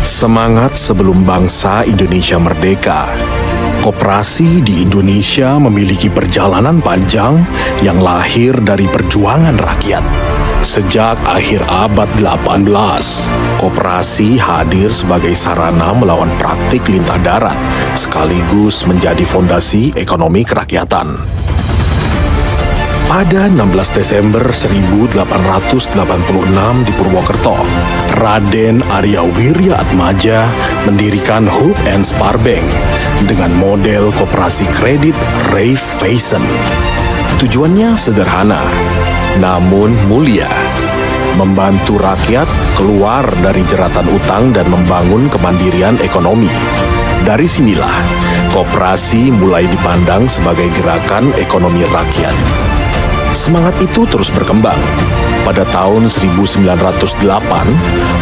Semangat sebelum bangsa Indonesia merdeka. Koperasi di Indonesia memiliki perjalanan panjang yang lahir dari perjuangan rakyat. Sejak akhir abad 18, koperasi hadir sebagai sarana melawan praktik lintah darat, sekaligus menjadi fondasi ekonomi kerakyatan. Pada 16 Desember 1886 di Purwokerto, Raden Arya Wirya-Atmaja mendirikan Hope and Spar Bank dengan model koperasi kredit Raiffeisen. Tujuannya sederhana, namun mulia, membantu rakyat keluar dari jeratan utang dan membangun kemandirian ekonomi. Dari sinilah, koperasi mulai dipandang sebagai gerakan ekonomi rakyat. Semangat itu terus berkembang. Pada tahun 1908,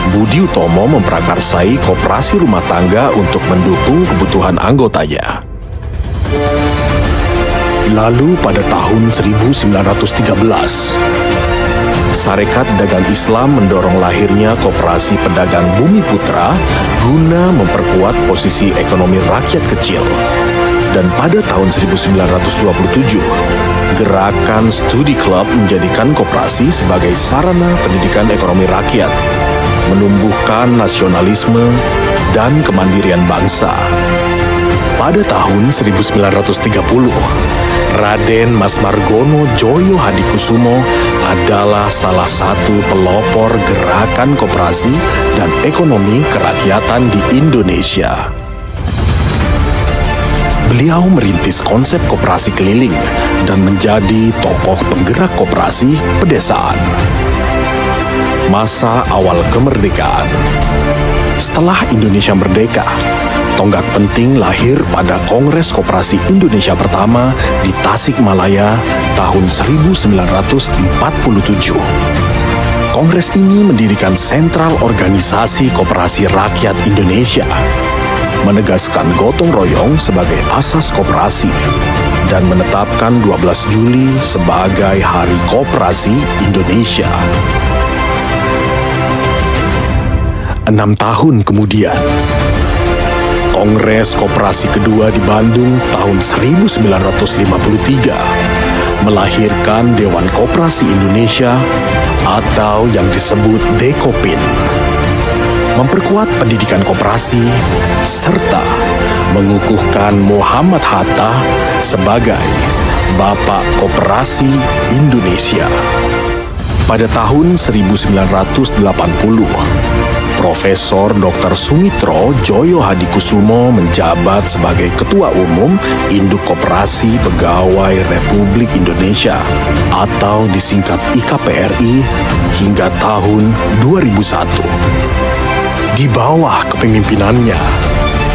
Budi Utomo memprakarsai koperasi rumah tangga untuk mendukung kebutuhan anggotanya. Lalu pada tahun 1913, Sarekat Dagang Islam mendorong lahirnya Koperasi Pedagang Bumi Putra guna memperkuat posisi ekonomi rakyat kecil. Dan pada tahun 1927, Gerakan Studi Club menjadikan koperasi sebagai sarana pendidikan ekonomi rakyat, menumbuhkan nasionalisme dan kemandirian bangsa. Pada tahun 1930, Raden Mas Margono Djoyo Hadikusumo adalah salah satu pelopor gerakan koperasi dan ekonomi kerakyatan di Indonesia. Beliau merintis konsep koperasi keliling dan menjadi tokoh penggerak koperasi pedesaan. Masa awal kemerdekaan. Setelah Indonesia merdeka, tonggak penting lahir pada Kongres Koperasi Indonesia pertama di Tasikmalaya tahun 1947. Kongres ini mendirikan Sentral Organisasi Koperasi Rakyat Indonesia, menegaskan gotong royong sebagai asas koperasi, dan menetapkan 12 Juli sebagai Hari Koperasi Indonesia. 6 tahun kemudian, Kongres Koperasi kedua di Bandung tahun 1953 melahirkan Dewan Koperasi Indonesia atau yang disebut Dekopin, memperkuat pendidikan koperasi, serta mengukuhkan Muhammad Hatta sebagai Bapak Koperasi Indonesia. Pada tahun 1980, Profesor Dr. Sumitro Djoyo Hadikusumo menjabat sebagai Ketua Umum Induk Koperasi Pegawai Republik Indonesia atau disingkat IKPRI hingga tahun 2001. Di bawah kepemimpinannya,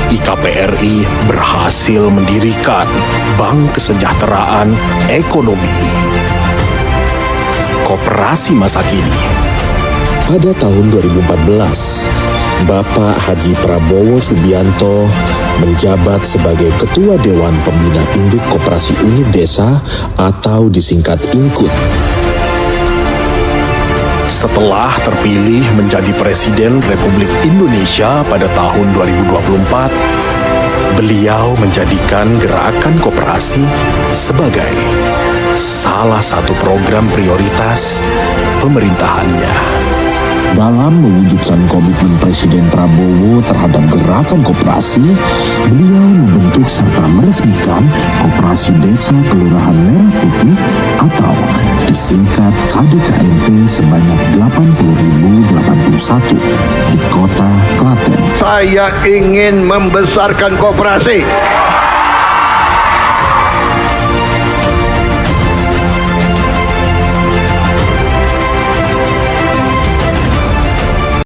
IKPRI berhasil mendirikan Bank Kesejahteraan Ekonomi. Koperasi masa kini. Pada tahun 2014, Bapak Haji Prabowo Subianto menjabat sebagai Ketua Dewan Pembina Induk Koperasi Unit Desa atau disingkat INKUT. Setelah terpilih menjadi Presiden Republik Indonesia pada tahun 2024, beliau menjadikan gerakan koperasi sebagai salah satu program prioritas pemerintahannya. Dalam mewujudkan komitmen Presiden Prabowo terhadap gerakan koperasi, beliau membentuk serta meresmikan Koperasi Desa Kelurahan Merah Putih atau disingkat KDKMP sebanyak 80.081 di Kota Klaten. Saya ingin membesarkan koperasi.